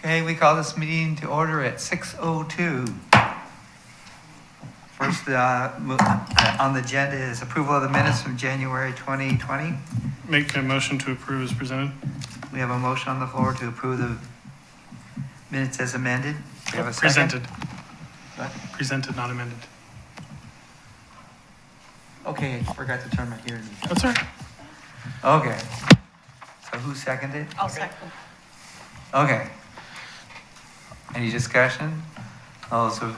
Okay, we call this meeting to order at 6:02. First on the agenda is approval of the minutes from January 2020. Make a motion to approve as presented. We have a motion on the floor to approve the minutes as amended. Do you have a second? Presented. What? Presented, not amended. Okay, I forgot to turn my hearing. That's all right. Okay. So who seconded? I'll second. Okay. Any discussion? All those who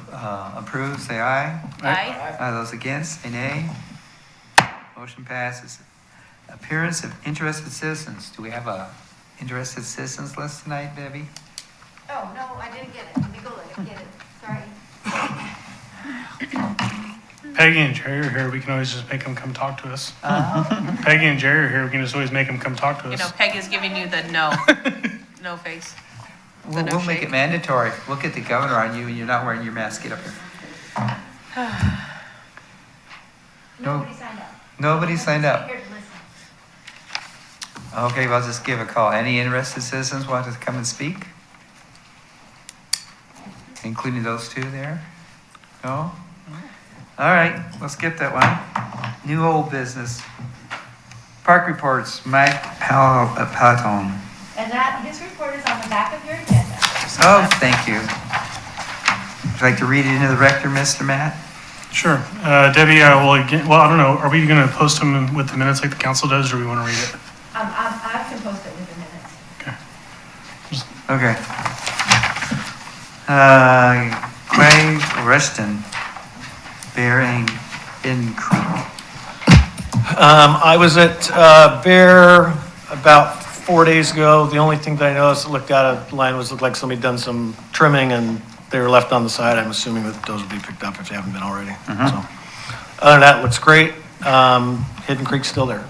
approve, say aye. Aye. Aye. Those against, say nay. Motion passes. Appearance of interested citizens. Do we have a interested citizens list tonight, Debbie? Oh, no, I didn't get it. Let me go get it. Sorry. Peggy and Jerry are here. We can always just make them come talk to us. Uh-huh. Peggy and Jerry are here. We can just always make them come talk to You us. know, Peg is giving you the no face. We'll make it mandatory. We'll get the governor on you and you're not wearing your mask. Get up here. Nobody signed up. Nobody signed up. Here to listen. Okay, well, I'll just give a call. Any interested citizens want to come and speak? Including those two there? No? All right, we'll skip that one. New old business. Park reports, Mike Palatone. And his report is on the back of your agenda. Oh, thank you. Would you like to read it into the record, Mr. Matt? Sure. Debbie, I don't know. Are we going to post them with the minutes like the council does, or do we want to read it? I can post it with the minutes. Okay. Okay. Clay Rushton, Bearing in Creek. I was at Bear about 4 days ago. The only thing that I noticed that looked out of line was looked like somebody done some trimming and they were left on the side. I'm assuming that those will be picked up if they haven't been already. So, other than that, it looks great. Hidden Creek's still there.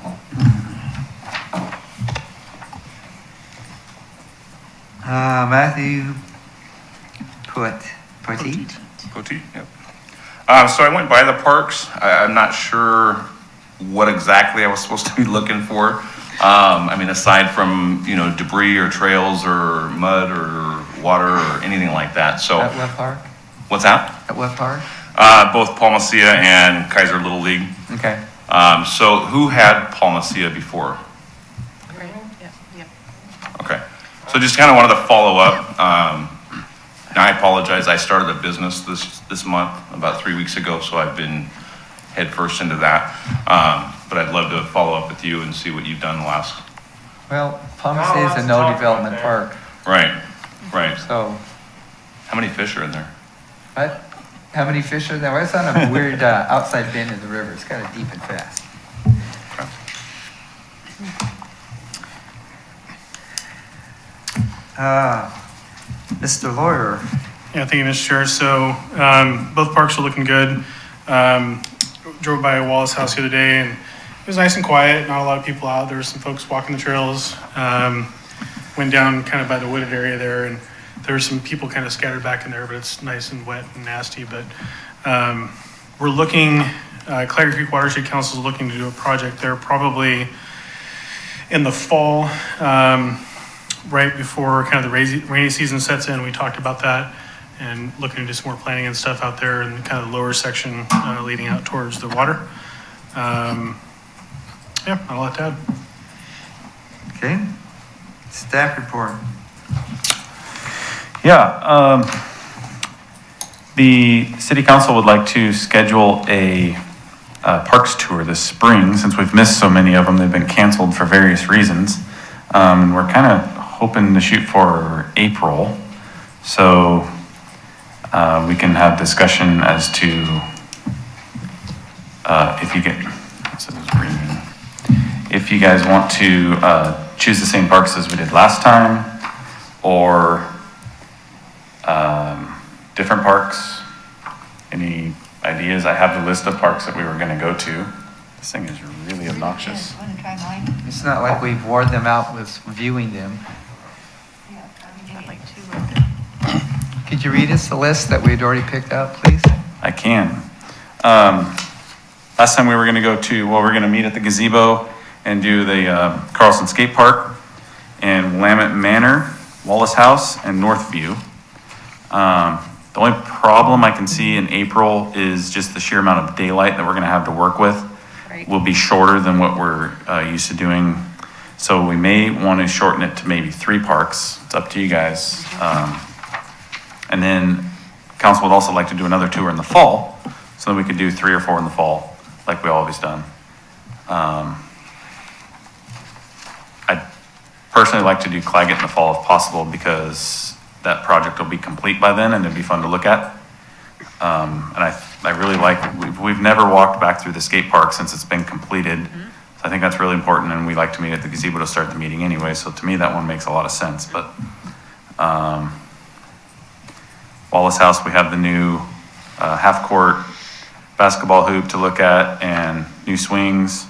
Matthew Poteet. Yep. So I went by the parks. I'm not sure what exactly I was supposed to be looking for. I mean, aside from, debris or trails or mud or water or anything like that. So At what park? what's that? At what park? Both Paul Mesilla and Keizer Little League. Okay. So who had Paul Mesilla before? Right. Yeah. Okay. So just kind of wanted to follow up. Now I apologize. I started a business this month, about 3 weeks ago, so I've been head first into that. But I'd love to follow up with you and see what you've done the last. Well, Palmacy is a no development park, Right. so, How many fish are in there? but how many fish are there? Well, it's on a weird outside bend in the river. It's kind of deep and fast. Mr. Lawyer, Yeah, thank you, Mr. Chair. So both parks are looking good. Drove by Wallace House the other day, and it was nice and quiet. Not a lot of people out. There were some folks walking the trails. Went down kind of by the wooded area there, and there were some people kind of scattered back in there, but it's nice and wet and nasty. But we're looking, Clary Creek Watershed Council is looking to do a project there probably in the fall, right before kind of the rainy season sets in. We talked about that and looking to do some more planning and stuff out there in kind of the lower section leading out towards the water. Yeah, not a lot to add. okay? Staff report. Yeah, the city council would like to schedule a parks tour this spring. Since we've missed so many of them, they've been canceled for various reasons. We're kind of hoping to shoot for April, so we can have discussion as to if you guys want to choose the same parks as we did last time, or different parks. Any ideas? I have the list of parks that we were going to go to. This thing is really obnoxious. Want to try mine? It's not like we've worn them out with viewing them. Yeah, I'd like to right there. Could you read us the list that we'd already picked out, please? I can. Last time we were going to we're going to meet at the gazebo and do the Carlson Skate Park and Willamette Manor Wallace House and Northview. The only problem I can see in April is just the sheer amount of daylight that we're gonna have to work with Right. will be shorter than what we're used to doing. So we may want to shorten it to maybe 3 parks. It's up to you guys. And then council would also like to do another tour in the fall, so that we could do 3 or 4 in the fall, like we always done. I'd personally like to do Claggett in the fall if possible, because that project will be complete by then and it'd be fun to look at. And I really like, we've never walked back through the skate park since it's been completed. So I think that's really important, and we like to meet at the gazebo to start the meeting anyway, so to me, that one makes a lot of sense, but, Wallace House, we have the new, half-court basketball hoop to look at and new swings.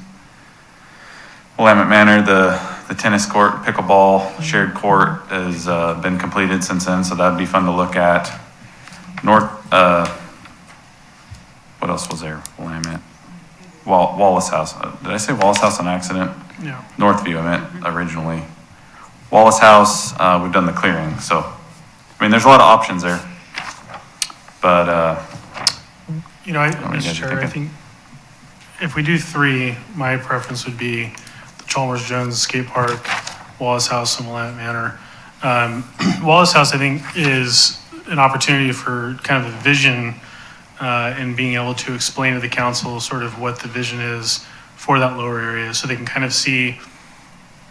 Willamette Manor, the tennis court, pickleball, shared court has, been completed since then, so that'd be fun to look at. What else was there? Willamette. Wallace House. Did I say Wallace House on accident? Yeah. Northview, I meant originally. Wallace House, we've done the clearing, so, I mean, there's a lot of options there. But, You know, What are you Mr. guys Chair, I thinking? think if we do 3, my preference would be the Chalmers Jones Skate Park, Wallace House, and Willamette Manor. Wallace House, I think, is an opportunity for kind of a vision and being able to explain to the council sort of what the vision is for that lower area, so they can kind of see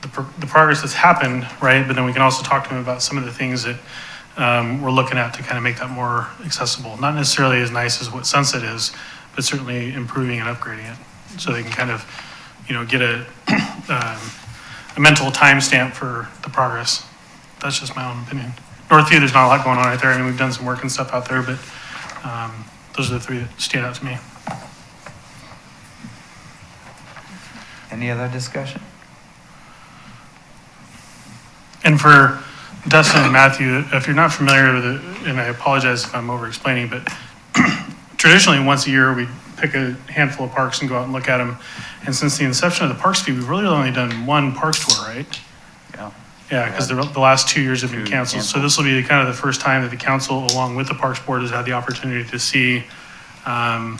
the progress that's happened, right? But then we can also talk to them about some of the things that we're looking at to kind of make that more accessible. Not necessarily as nice as what Sunset is, but certainly improving and upgrading it, so they can kind of, you know, get a mental timestamp for the progress. That's just my own opinion. Northview, there's not a lot going on right there. I mean, we've done some work and stuff out there, but those are the 3 that stand out to me. Any other discussion? And for Dustin and Matthew, if you're not familiar with it, and I apologize if I'm over-explaining, but traditionally, once a year, we pick a handful of parks and go out and look at them. And since the inception of the Parks Fee, we've really only done 1 parks tour, right? yeah. Yeah, because the last 2 years have been 2 canceled. So canceled. this will be kind of the first time that the council, along with the Parks Board, has had the opportunity to see all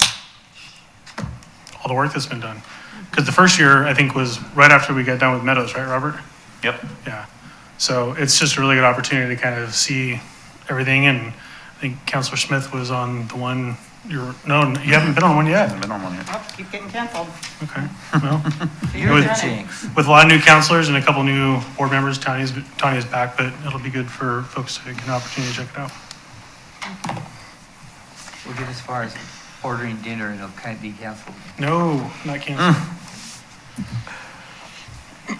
the work that's been done. Because the first year, I think, was right after we got done with Meadows, right, Robert? Yep. Yeah. So it's just a really good opportunity to kind of see everything. And I think Councilor Smith was on the one you haven't been on one yet. Haven't been on one yet. Oh, keep getting canceled. Okay. Well, You're With- the jinx. with a lot of new counselors and a couple new board members, Tanya's back, but it'll be good for folks to get an opportunity to check it out. We'll get as far as ordering dinner and it'll kind of be canceled. No, not canceled.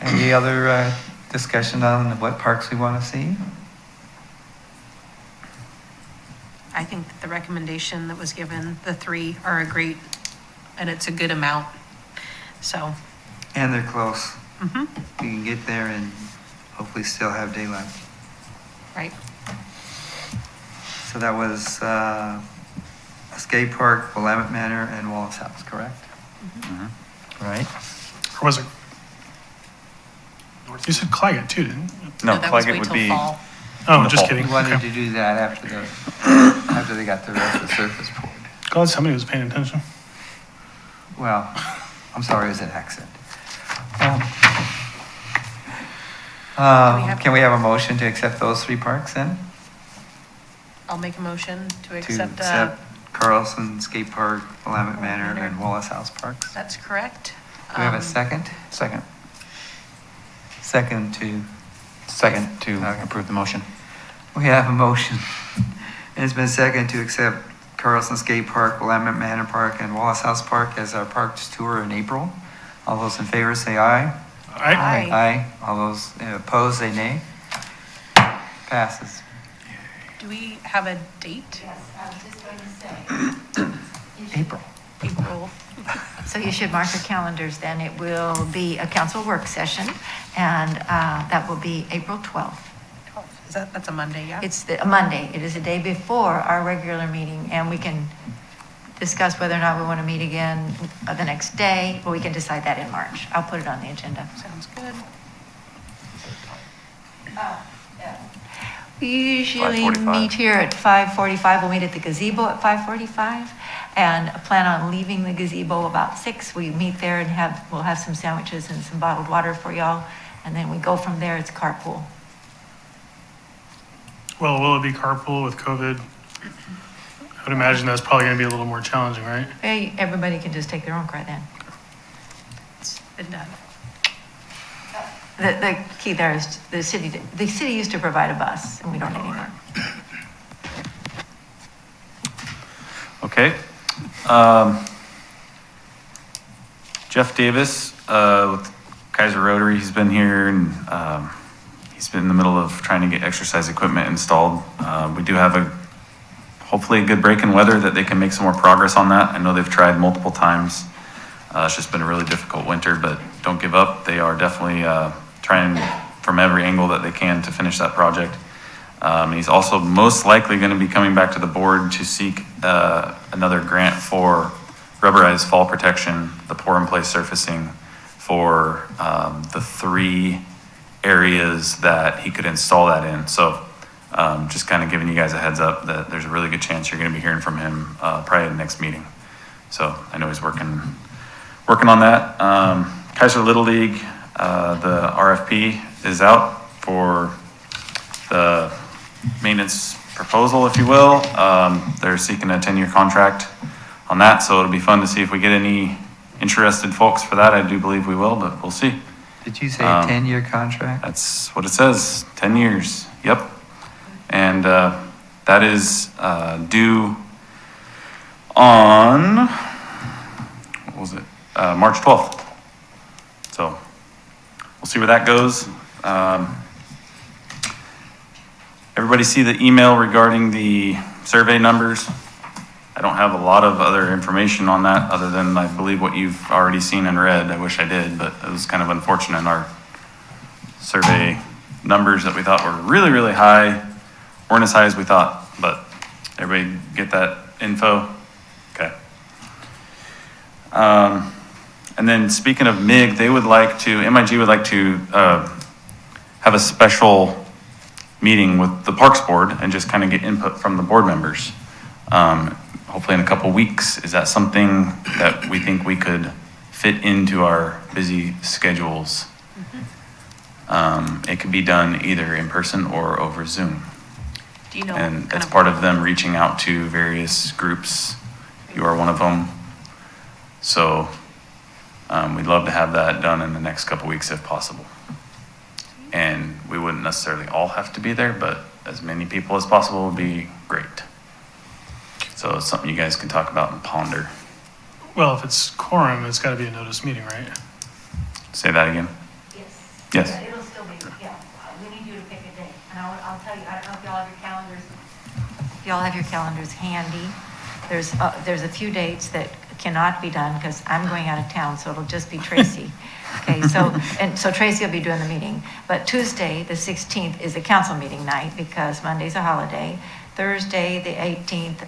Any other discussion on what parks we want to see? I think that the recommendation that was given, the 3 are a great, and it's a good amount. So, And they're close. mhm, We can get there and hopefully still have daylight. right. So that was a skate park, Willamette Manor, and Wallace House, correct? Right. Or was it? You said Claggett too, didn't you? No, that was Claggett wait would till be, fall. Oh, the just fall. kidding. We wanted Okay. to do that after they got the rest of the surface poured. Glad somebody was paying attention. Well, I'm sorry, it was an accident. Can we have a motion to accept those 3 parks then? I'll make a motion to To accept, accept Carlson Skate Park, Willamette Manor, Manor. and Wallace House Parks. that's correct. Do we have a Um, second? Second. Second to, Second to Okay. approve the motion. we have a motion. And it's been second to accept Carlson Skate Park, Willamette Manor Park, and Wallace House Park as our parks tour in April. All those in favor say aye. Aye. Aye. All those opposed say nay. Passes. Do we have a date? Yes, I was just going to say. April. April. So you should mark your calendars then. It will be a council work session, and that will be April 12th. That's a Monday, yeah? It's a Monday. It is a day before our regular meeting, and we can discuss whether or not we want to meet again the next day, but we can decide that in March. I'll put it on the agenda. Sounds good. We usually 5:45. meet here at 5:45. We'll meet at the gazebo at 5:45 and plan on leaving the gazebo about 6. We meet there and we'll have some sandwiches and some bottled water for y'all. And then we go from there. It's carpool. Well, will it be carpool with COVID? I would imagine that's probably going to be a little more challenging, right? Hey, everybody can just take their own car then. It's been done. The key there is the city used to provide a bus and we don't anymore. Okay. Jeff Davis with Keizer Rotary, he's been here and he's been in the middle of trying to get exercise equipment installed. We do have hopefully a good break in weather that they can make some more progress on that. I know they've tried multiple times. It's just been a really difficult winter, but don't give up. They are definitely trying from every angle that they can to finish that project. He's also most likely going to be coming back to the board to seek another grant for rubberized fall protection, the pour-in-place surfacing for the 3 areas that he could install that in. So just kind of giving you guys a heads up that there's a really good chance you're going to be hearing from him probably at the next meeting. So I know he's working on that. Keizer Little League, the RFP is out for the maintenance proposal, if you will. They're seeking a 10-year contract on that, so it'll be fun to see if we get any interested folks for that. I do believe we will, but we'll see. Did you say a 10-year contract? That's what it says, 10 years, yep. And that is due on, what was it, March 12th. So we'll see where that goes. Everybody see the email regarding the survey numbers? I don't have a lot of other information on that other than I believe what you've already seen and read. I wish I did, but it was kind of unfortunate. Our survey numbers that we thought were really, really high weren't as high as we thought, but everybody get that info? Okay. And then speaking of MIG, MIG would like to have a special meeting with the Parks Board and just kind of get input from the board members. Hopefully in a couple weeks. Is that something that we think we could fit into our busy schedules? It could be done either in person or over Zoom. Do you know? And it's part of them reaching out to various groups. You are one of them. So we'd love to have that done in the next couple weeks if possible. And we wouldn't necessarily all have to be there, but as many people as possible would be great. So it's something you guys can talk about and ponder. Well, if it's quorum, it's got to be a notice meeting, right? Say that again. Yes. Yes. Yeah, it'll still be, yeah. We need you to pick a date. And I'll tell you, I don't know if y'all have your calendars. If y'all have your calendars handy, there's a few dates that cannot be done because I'm going out of town, so it'll just be Tracy. Okay, so Tracy will be doing the meeting. But Tuesday, the 16th, is a council meeting night because Monday's a holiday. Thursday, the 18th,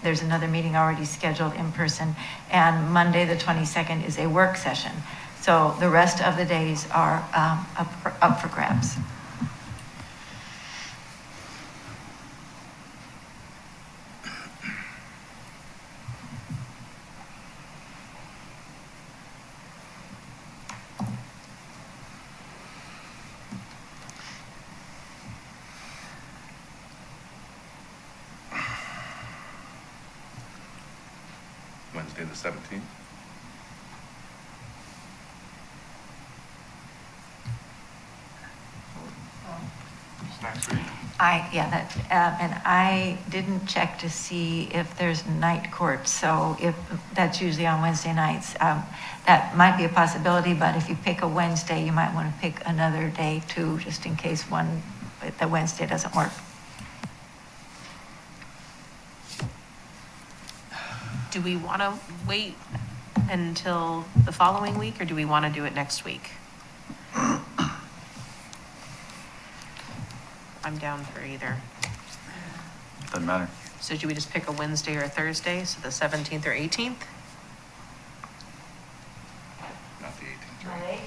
there's another meeting already scheduled in person. And Monday, the 22nd, is a work session. So the rest of the days are up for grabs. Wednesday the 17th. Next week. And I didn't check to see if there's night court, so if that's usually on Wednesday nights, that might be a possibility, but if you pick a Wednesday, you might want to pick another day too, just in case the Wednesday doesn't work. Do we want to wait until the following week, or do we want to do it next week? I'm down for either. Doesn't matter. So do we just pick a Wednesday or a Thursday, so the 17th or 18th? Not the 18th, right?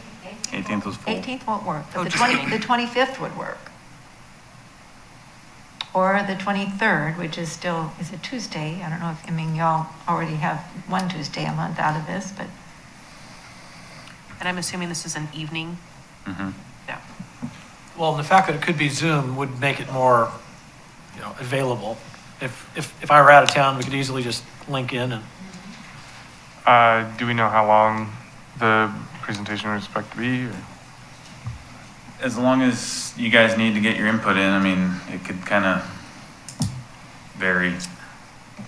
18th was full. 18th won't work, Oh, but just kidding. the 25th would work. or the 23rd, which is still, is a Tuesday. I don't know if, I mean, y'all already have one Tuesday a month out of this, but And I'm assuming this is an evening? Mhm. Yeah. Well, and the fact that it could be Zoom would make it more, available. If I were out of town, we could easily just link in and. Do we know how long the presentation would expect to be? Or? As long as you guys need to get your input in, I mean, it could kind of vary.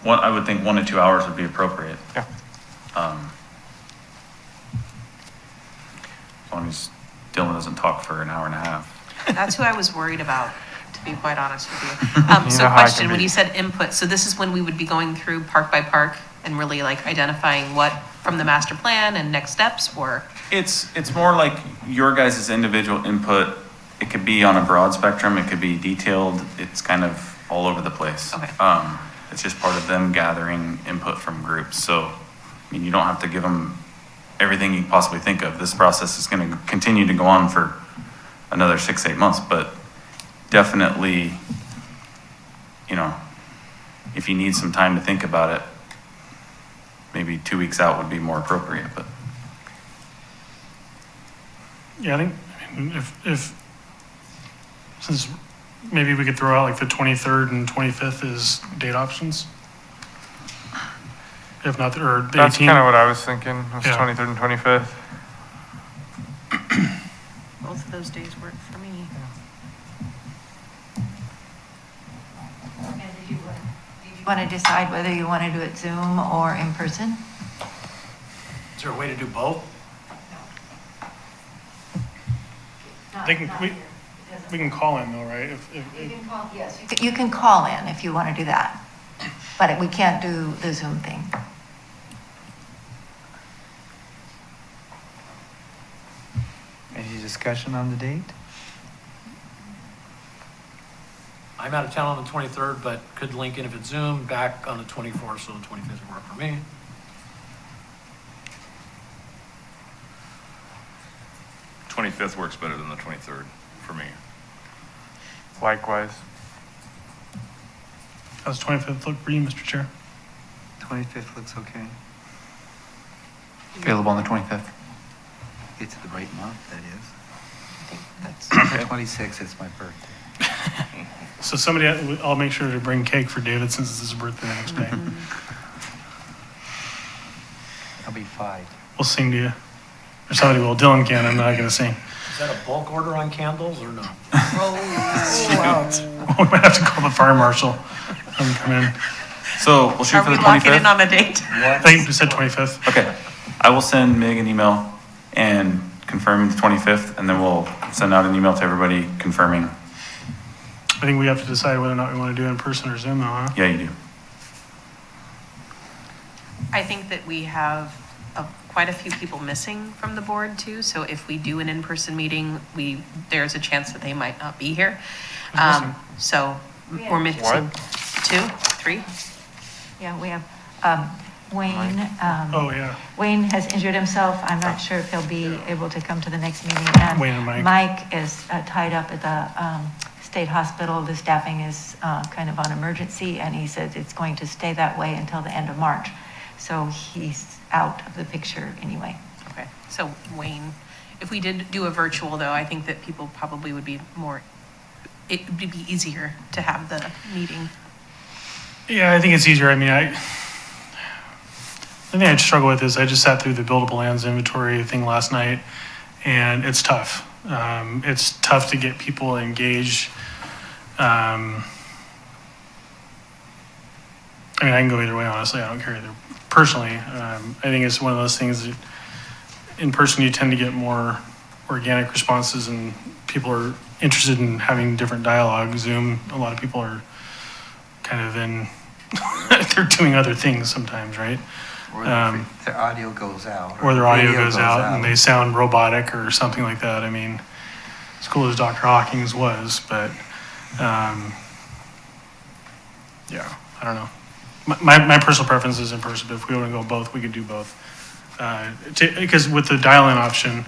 I would think 1 to 2 hours would be appropriate. Yeah. As long as Dylan doesn't talk for an hour and a half. That's who I was worried about, to be quite honest with you. You So know how I question, can when be. you said input, so this is when we would be going through park by park and really like identifying what from the master plan and next steps, or? It's more like your guys' individual input. It could be on a broad spectrum, it could be detailed, it's kind of all over the place. Okay. It's just part of them gathering input from groups. So, I mean, you don't have to give them everything you can possibly think of. This process is gonna continue to go on for another 6, 8 months, but definitely, if you need some time to think about it, maybe 2 weeks out would be more appropriate, but. Yeah, I mean, if, since maybe we could throw out like the 23rd and 25th as date options? If not, or the 18th? That's kind of what I was thinking, was Yeah. 23rd and 25th. Both of those days work for me. and did you want to decide whether you want to do it Zoom or in person? Is there a way to do both? They can- We can call in though, right? You can call, yes. You can call in if you want to do that, but we can't do the Zoom thing. Any discussion on the date? I'm out of town on the 23rd, but could link in if it's Zoom, back on the 24th, so the 25th would work for me. Twenty-fifth works better than the 23rd for me. Likewise. How's 25th look for you, Mr. Chair? 25th looks okay. Available on the 25th. It's the right month, that is. December 26th is my birthday. So somebody, I'll make sure to bring cake for David since it's his birthday the next day. I'll be 5. We'll sing to you. Or somebody will. Dylan can, I'm not gonna sing. Is that a bulk order on candles or no? We might have to call the fire marshal. Have him come in. So we'll shoot Are for we the locking in 25th? on a date? I think you said 25th. Okay, I will send Mig an email and confirm the 25th, and then we'll send out an email to everybody confirming. I think we have to decide whether or not we want to do it in person or Zoom though, huh? Yeah, you do. I think that we have quite a few people missing from the board too, so if we do an in-person meeting, there's a chance that they might not be here. Who's missing? So we're missing What? 2, 3? Yeah, we have Wayne. Oh, yeah. Wayne has injured himself. I'm not sure if he'll be able to come to the next meeting. Wayne and Mike. Mike is tied up at the state hospital. The staffing is kind of on emergency, and he says it's going to stay that way until the end of March. So he's out of the picture anyway. Okay, so Wayne, if we did do a virtual though, I think that people probably would be it would be easier to have the meeting. Yeah, I think it's easier. I mean, the thing I'd struggle with is I just sat through the buildable lands inventory thing last night, and it's tough. It's tough to get people engaged. I mean, I can go either way, honestly. I don't care either. Personally, I think it's one of those things that in person you tend to get more organic responses and people are interested in having different dialogue. Zoom, a lot of people are kind of they're doing other things sometimes, right? Or their audio goes out. Or their audio video goes out and they sound robotic or something like that. I mean, as cool as Dr. Hawkins was, but yeah, I don't know. My personal preference is in person, but if we want to go both, we could do both. Because with the dial-in option,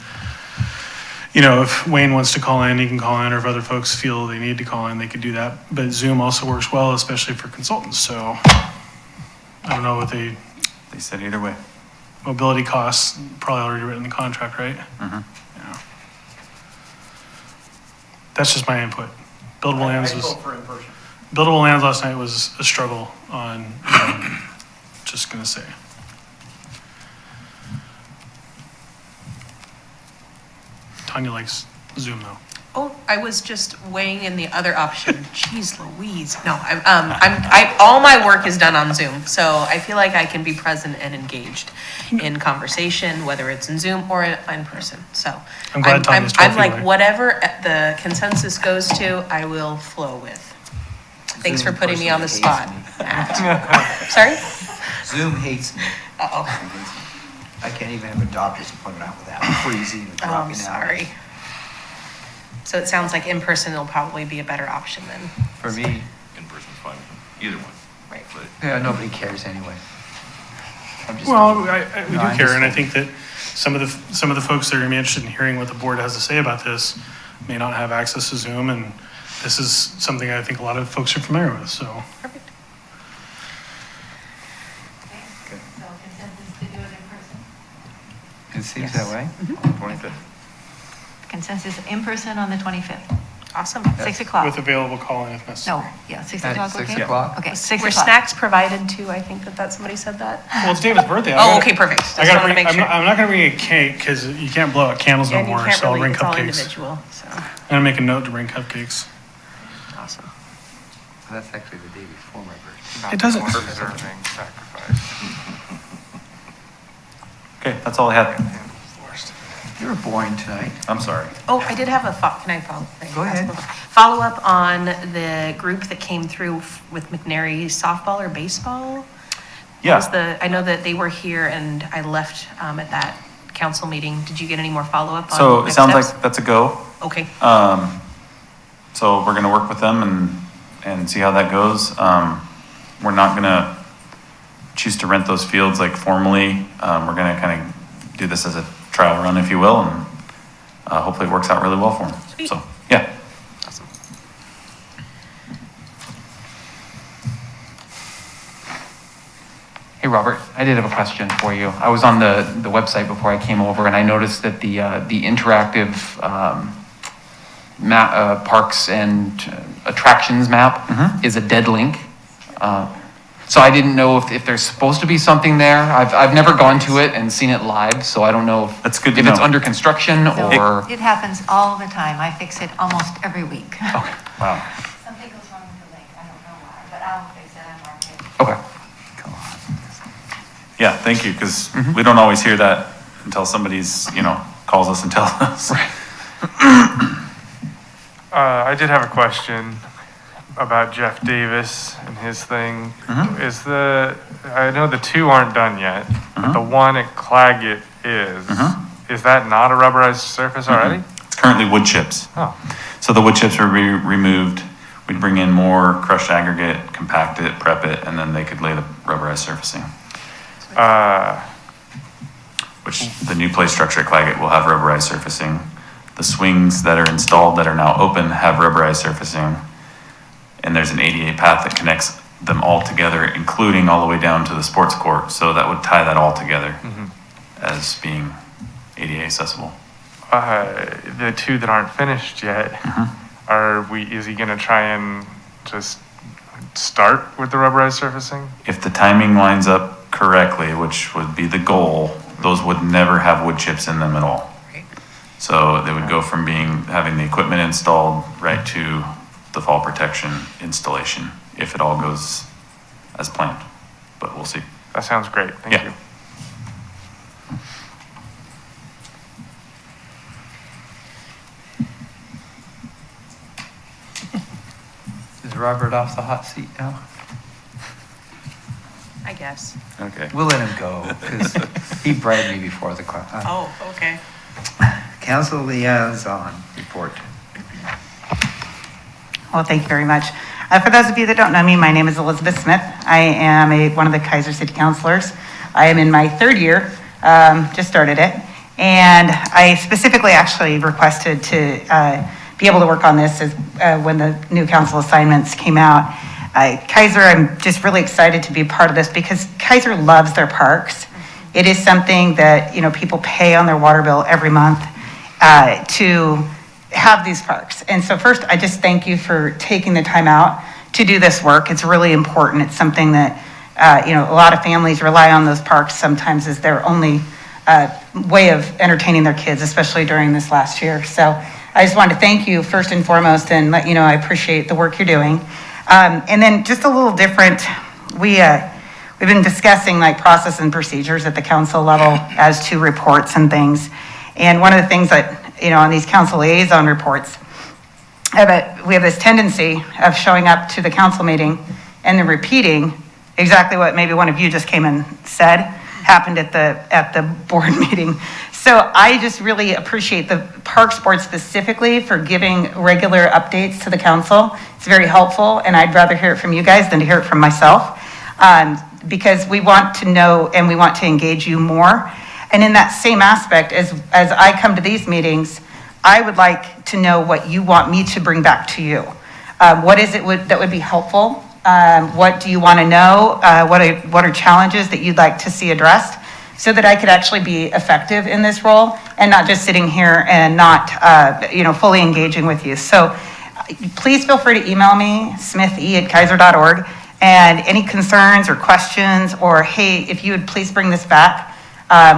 if Wayne wants to call in, he can call in, or if other folks feel they need to call in, they could do that. But Zoom also works well, especially for consultants, so I don't know what They said either way. mobility costs, probably already written in the contract, right? Mhm. Yeah. That's just my input. Buildable lands was, for in person. buildable lands last night was a struggle on, just gonna say. Tanya likes Zoom though. Oh, I was just weighing in the other option. Jeez Louise. No, all my work is done on Zoom, so I feel like I can be present and engaged in conversation, whether it's in Zoom or in person, so. I'm glad Tanya's 12 I'm feet like, away. whatever the consensus goes to, I will flow with. Thanks for Zoom putting me on the spot. hates Sorry? Zoom hates me. Uh-oh. I can't even have a doctor's appointment out without freezing and Oh, dropping I'm out. sorry. So it sounds like in person will probably be a better option then. For me, In person's fine, either one. Right. But yeah, nobody cares anyway. I'm just- Well, we No, do I'm care, just- and I think that some of the folks that are gonna be interested in hearing what the board has to say about this may not have access to Zoom, and this is something I think a lot of folks are familiar with, so. Perfect. Okay, so consensus to do it in person? It seems that way. 25th. Consensus in person on the 25th, Awesome. 6 o'clock. With available call-in if necessary. No, yeah, 6 At o'clock, 6 okay? o'clock? Okay, 6 Were o'clock. snacks provided too? I think that somebody said that. Well, it's David's birthday. Oh, okay, perfect. Just I gotta wanted to bring, make sure. I'm not gonna bring a cake, because you can't blow out candles no And you more, can't so I'll really, bring it's all cupcakes. individual, so, I'm gonna make a note to bring cupcakes. awesome. That's actually the day before my birthday. Not It doesn't- the deserving sacrifice. Okay, that's all I had. You were boring tonight. I'm sorry. Oh, I did have can I follow? Go ahead. Follow up on the group that came through with McNary softball or baseball? What Yeah. was I know that they were here and I left at that council meeting. Did you get any more follow-up on So it next sounds steps? like that's a go. Okay, So we're gonna work with them and see how that goes. We're not gonna choose to rent those fields like formally. We're gonna kind of do this as a trial run, if you will, and hopefully it works out really well for them. Sweet. So, yeah. awesome. Hey, Robert, I did have a question for you. I was on the website before I came over, and I noticed that the interactive parks and attractions map is a dead link. So I didn't know if there's supposed to be something there. I've never gone to it and seen it live, so I don't know That's good to if it's know. under construction No, or. it happens all the time. I fix it almost every week. Okay, wow, Something goes wrong with the link, I don't know why, but I'll fix it, I'm marking it. okay. Yeah, thank you, because we don't always hear that until somebody's, calls us and tells us. I did have a question about Jeff Davis and his thing. I know the two aren't done yet, but the one at Claggett is. Is that not a rubberized surface already? It's currently wood chips. Oh, So the wood chips would be removed. We'd bring in more crushed aggregate, compact it, prep it, and then they could lay the rubberized surfacing, which the new play structure at Claggett will have rubberized surfacing. The swings that are installed that are now open have rubberized surfacing. And there's an ADA path that connects them all together, including all the way down to the sports court. So that would tie that all together as being ADA accessible. the two that aren't finished yet, is he gonna try and just start with the rubberized surfacing? If the timing lines up correctly, which would be the goal, those would never have wood chips in them at all. Right. So they would go from having the equipment installed right to the fall protection installation, if it all goes as planned, but we'll see. That sounds great, thank Yeah. you. Is Robert off the hot seat now? I guess. Okay. We'll let him go, because he bribed me before the class. Oh, okay. Council liaison report. Well, thank you very much. For those of you that don't know me, my name is Elizabeth Smith. I am one of the Keizer City Councilors. I am in my third year, just started it. And I specifically actually requested to be able to work on this when the new council assignments came out. Keizer, I'm just really excited to be part of this because Keizer loves their parks. It is something that, people pay on their water bill every month to have these parks. And so first, I just thank you for taking the time out to do this work. It's really important. It's something that, a lot of families rely on those parks sometimes as their only way of entertaining their kids, especially during this last year. So I just wanted to thank you first and foremost and let you know I appreciate the work you're doing. And then just a little different, we've been discussing like process and procedures at the council level as to reports and things. And one of the things that, on these council liaison reports, we have this tendency of showing up to the council meeting and then repeating exactly what maybe one of you just came and said happened at the board meeting. So I just really appreciate the Parks Board specifically for giving regular updates to the council. It's very helpful, and I'd rather hear it from you guys than to hear it from myself, because we want to know and we want to engage you more. And in that same aspect, as I come to these meetings, I would like to know what you want me to bring back to you. What is it that would be helpful? What do you want to know? What are challenges that you'd like to see addressed so that I could actually be effective in this role and not just sitting here and not, fully engaging with you. So please feel free to email me, smithe@keizer.org, and any concerns or questions, or hey, if you would please bring this back,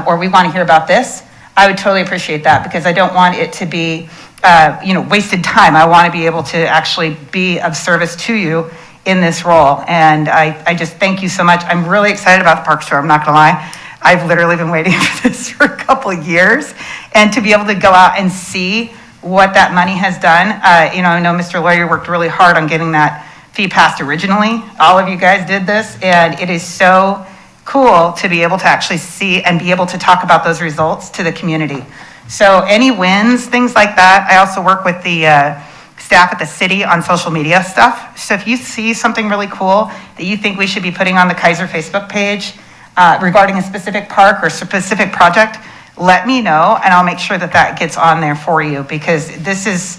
or we want to hear about this, I would totally appreciate that because I don't want it to be, wasted time. I want to be able to actually be of service to you in this role. And I just thank you so much. I'm really excited about the Parks Tour. I'm not going to lie. I've literally been waiting for this for a couple of years. And to be able to go out and see what that money has done. I know Mr. Lawyer worked really hard on getting that fee passed originally. All of you guys did this. And it is so cool to be able to actually see and be able to talk about those results to the community. So any wins, things like that. I also work with the staff at the city on social media stuff. So if you see something really cool that you think we should be putting on the Keizer Facebook page regarding a specific park or specific project, let me know and I'll make sure that that gets on there for you, because this is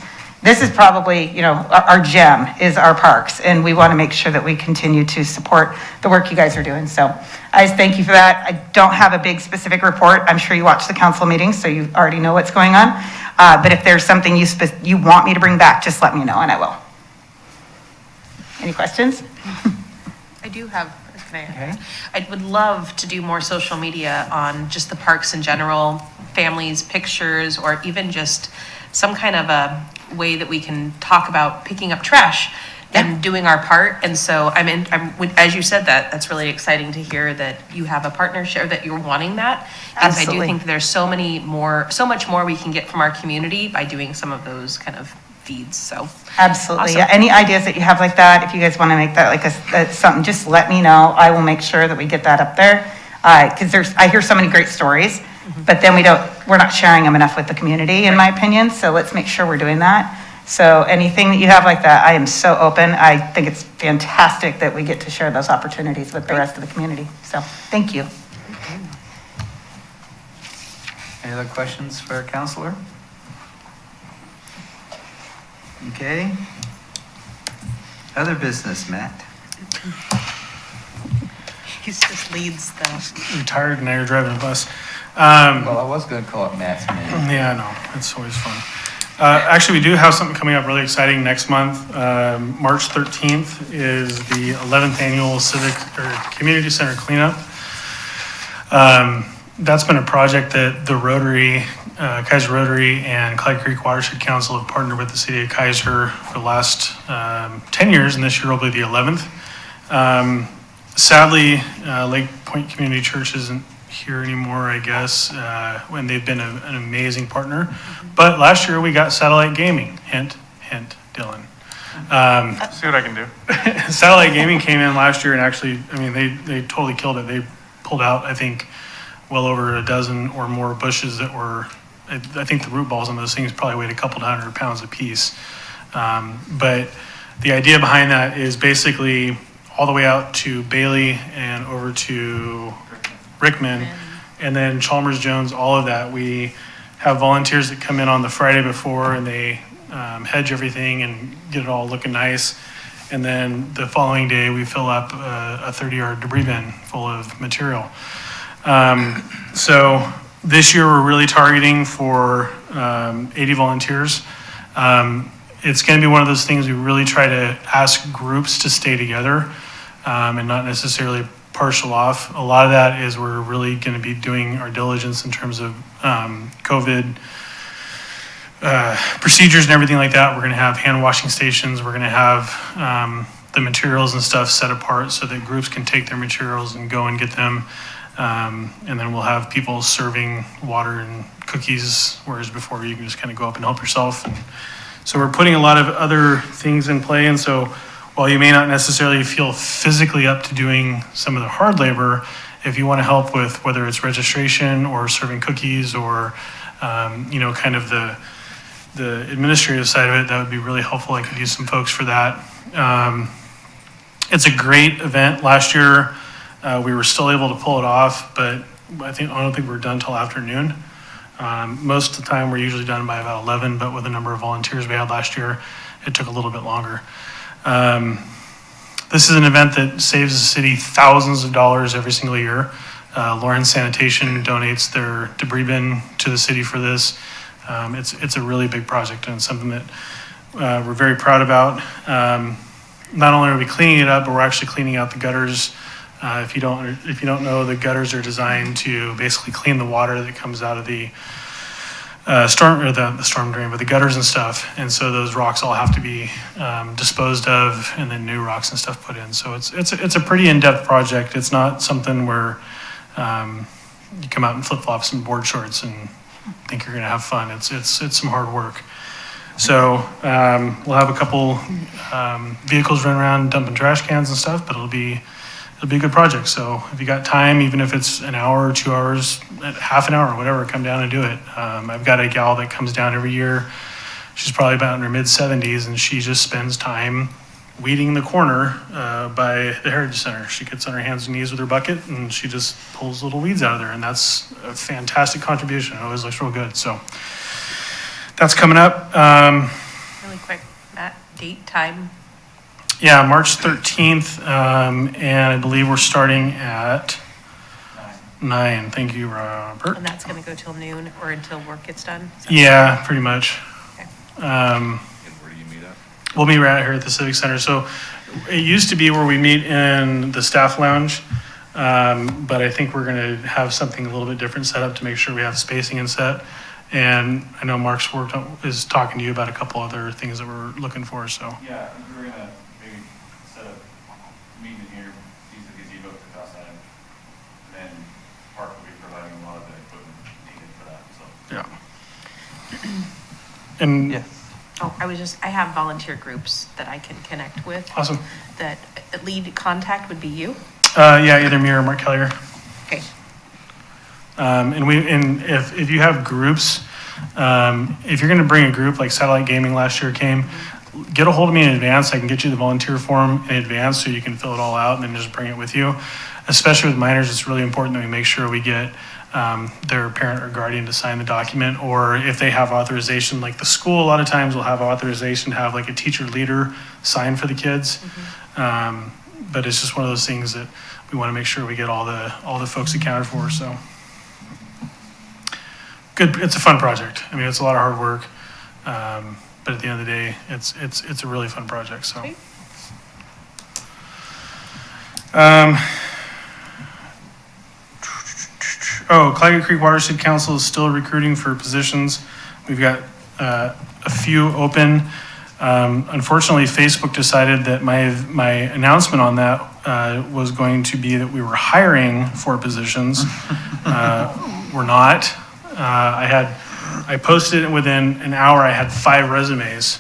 probably, our gem is our parks, and we want to make sure that we continue to support the work you guys are doing. So I just thank you for that. I don't have a big specific report. I'm sure you watch the council meetings, so you already know what's going on. But if there's something you want me to bring back, just let me know and I will. Any questions? I do have, I would love to do more social media on just the parks in general, families, pictures, or even just some kind of a way that we can talk about picking up trash and doing our part. And so as you said that's really exciting to hear that you have a partnership, that you're wanting that. Because I do think there's so much more we can get from our community by doing some of those kind of feeds. So absolutely. awesome. Yeah. Any ideas that you have like that, if you guys want to make that like something, just let me know. I will make sure that we get that up there. Because I hear so many great stories, but then we're not sharing them enough with the community, in my opinion. So let's make sure we're doing that. So anything that you have like that, I am so open. I think it's fantastic that we get to share those opportunities with the rest of the community. So thank you. Any other questions for our counselor? Okay. Other business, Matt? he just leads the. Retired and now you're driving a bus. Well, I was going to call it Matt's minute. Yeah, I know. It's always fun. Actually, we do have something coming up really exciting next month. March 13th is the 11th annual Civic or Community Center cleanup. That's been a project that the Rotary, Keizer Rotary and Clyde Creek Watershed Council have partnered with the city of Keizer for the last 10 years, and this year will be the 11th. Sadly, Lake Point Community Church isn't here anymore, I guess, when they've been an amazing partner. But last year we got Satellite Gaming. Hint, hint, Dylan. See what I can do. Satellite Gaming came in last year and actually, they totally killed it. They pulled out, I think, well over a dozen or more bushes that were, I think the root balls on those things probably weighed a couple 100 pounds a piece. But the idea behind that is basically all the way out to Bailey and over to Rickman, and then Chalmers Jones, all of that. We have volunteers that come in on the Friday before and they hedge everything and get it all looking nice. And then the following day, we fill up a 30-yard debris bin full of material. So this year, we're really targeting for 80 volunteers. It's going to be one of those things we really try to ask groups to stay together and not necessarily partial off. A lot of that is we're really going to be doing our diligence in terms of COVID procedures and everything like that. We're going to have hand washing stations. We're going to have the materials and stuff set apart so that groups can take their materials and go and get them. And then we'll have people serving water and cookies, whereas before you can just kind of go up and help yourself. And so we're putting a lot of other things in play. And so while you may not necessarily feel physically up to doing some of the hard labor, if you want to help with whether it's registration or serving cookies or, kind of the administrative side of it, that would be really helpful. I could use some folks for that. It's a great event. Last year, we were still able to pull it off, but I don't think we're done till afternoon. Most of the time, we're usually done by about 11, but with the number of volunteers we had last year, it took a little bit longer. This is an event that saves the city thousands of dollars every single year. Lawrence Sanitation donates their debris bin to the city for this. It's a really big project and something that we're very proud about. Not only are we cleaning it up, but we're actually cleaning out the gutters. If you don't know, the gutters are designed to basically clean the water that comes out of the the storm drain, but the gutters and stuff. And so those rocks all have to be disposed of, and then new rocks and stuff put in. So it's a pretty in-depth project. It's not something where you come out in flip-flops and board shorts and think you're going to have fun. It's some hard work. So we'll have a couple vehicles run around dumping trash cans and stuff, but it'll be a good project. So if you got time, even if it's an hour or 2 hours, half an hour, whatever, come down and do it. I've got a gal that comes down every year. She's probably about in her mid-70s, and she just spends time weeding the corner by the Heritage Center. She gets on her hands and knees with her bucket, and she just pulls little weeds out of there, and that's a fantastic contribution. It always looks real good. So that's coming up. Really quick, Matt, date, time? Yeah, March 13th, and I believe we're starting at 9. Thank you, Robert. And that's going to go till noon or until work gets done? Yeah, pretty much. Okay. And where do you meet up? We'll meet right here at the Civic Center. So it used to be where we meet in the staff lounge, but I think we're going to have something a little bit different set up to make sure we have spacing and set. And I know Mark's is talking to you about a couple other things that we're looking for. So Yeah, we're gonna maybe set up a meeting here, use the gazebo to toss that in. Then Park will be providing a lot of the equipment needed for that, so. yeah. And I have volunteer groups that I can connect with. Awesome. That lead contact would be you? Yeah, either me or Mark Kellier. Okay. And if you have groups, if you're going to bring a group like Satellite Gaming last year came, get a hold of me in advance. I can get you the volunteer form in advance so you can fill it all out and then just bring it with you. Especially with minors, it's really important that we make sure we get their parent or guardian to sign the document, or if they have authorization, like the school a lot of times will have authorization to have like a teacher leader sign for the kids. But it's just one of those things that we want to make sure we get all the folks accounted for. So good. It's a fun project. I mean, it's a lot of hard work, but at the end of the day, it's a really fun project. So. Great. Claggett Creek Watershed Council is still recruiting for positions. We've got a few open. Unfortunately, Facebook decided that my announcement on that was going to be that we were hiring for positions. We're not. I posted it within an hour. I had 5 resumes,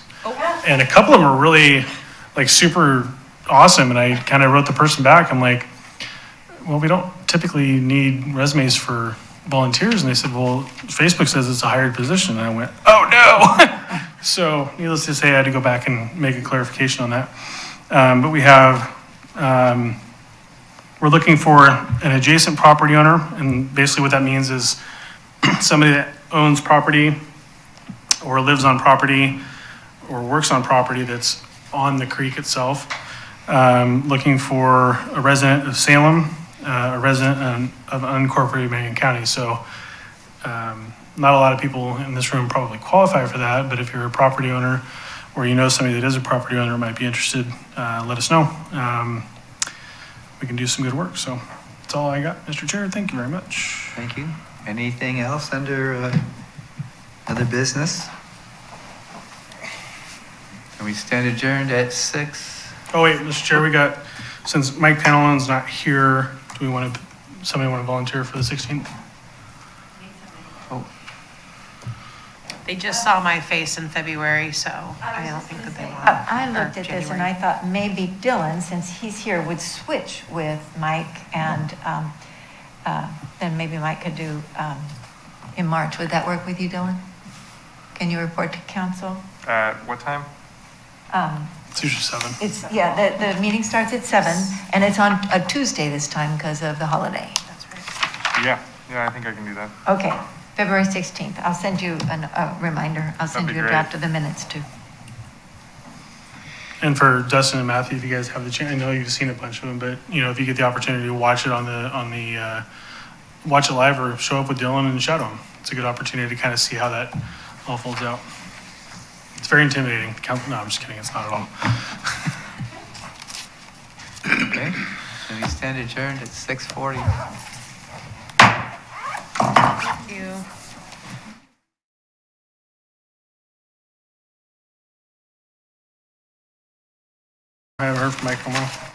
and a couple of them were really like super awesome. And I kind of wrote the person back. I'm like, well, we don't typically need resumes for volunteers. And they said, well, Facebook says it's a hired position. And I went, oh no. So needless to say, I had to go back and make a clarification on that. But we're we're looking for an adjacent property owner, and basically what that means is somebody that owns property or lives on property or works on property that's on the creek itself. Looking for a resident of Salem, a resident of unincorporated Marion County. So not a lot of people in this room probably qualify for that, but if you're a property owner or you know somebody that is a property owner might be interested, let us know. We can do some good work. So that's all I got, Mr. Chair. Thank you very much. Thank you. Anything else under other business? Can we stand adjourned at 6? Oh, wait, Mr. Chair, we got, since Mike Panelon's not here, do we want to, somebody want to volunteer for the 16th? They just saw my face in February, so I don't think that they want. I looked at this and I thought maybe Dylan, since he's here, would switch with Mike, and then maybe Mike could do in March. Would that work with you, Dylan? Can you report to council? At what time? It's usually 7. The meeting starts at 7, and it's on a Tuesday this time because of the holiday. That's right. Yeah, I think I can do that. Okay, February 16th. I'll send you a reminder. I'll send That'd you be a great. draft of the minutes too. And for Dustin and Matthew, if you guys have the chance, I know you've seen a bunch of them, but if you get the opportunity to watch it watch it live or show up with Dylan and shadow him, it's a good opportunity to kind of see how that all folds out. It's very intimidating. No, I'm just kidding. It's not at all. Okay. Can we stand adjourned at 6:40? Thank you. I haven't heard from Mike in a while.